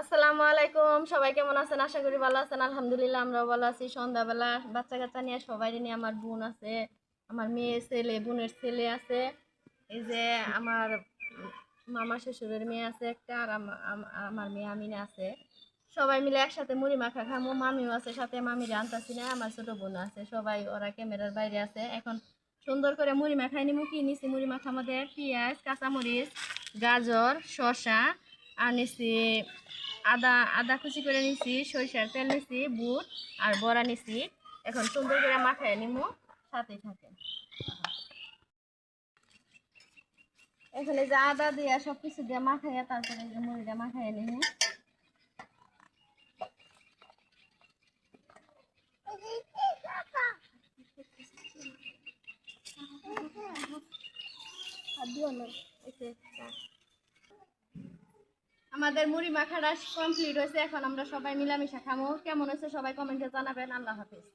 আসসালামু আলাইকুম, সবাই কেমন আছেন? আশা করি ভালো আছেন। আলহামদুলিল্লাহ আমরাও ভালো আছি। সন্ধ্যাবেলা বাচ্চা কাচ্চা নিয়ে সবাই নিয়ে, আমার বোন আছে, আমার মেয়ে ছেলে, বোনের ছেলে আছে, এই যে আমার মামা শ্বশুরের মেয়ে আছে একটা, আর আমার মেয়ে আমিনা আছে। সবাই মিলে একসাথে মুড়ি মাখা খামো। মামিও আছে সাথে, মামিরে আনতাছি না, আমার ছোট বোন আছে, সবাই ওরা ক্যামেরার বাইরে আছে। এখন সুন্দর করে মুড়ি মাখাই নিমু। কি নিছি মুড়ি মাখার মধ্যে? পেঁয়াজ, কাঁচামরিচ, গাজর, শসা আর নিছি আদা, আদা কুচি করে নিছি, সরিষার তেল নিছি, বুট আর বড়া নিছি। এখন সুন্দর করে মাখায় নিমু, সাথেই থাকেন। এখানে যে আদা দিয়া সবকিছু দিয়ে মাখাইয়া তারপরে যে মুড়িটা মাখাইয়া নিমু। আমাদের মুড়ি মাখাটা কমপ্লিট হয়েছে, এখন আমরা সবাই মিলামিশা খামো। কেমন হয়েছে সবাই কমেন্টে জানাবেন। আল্লাহ হাফেজ।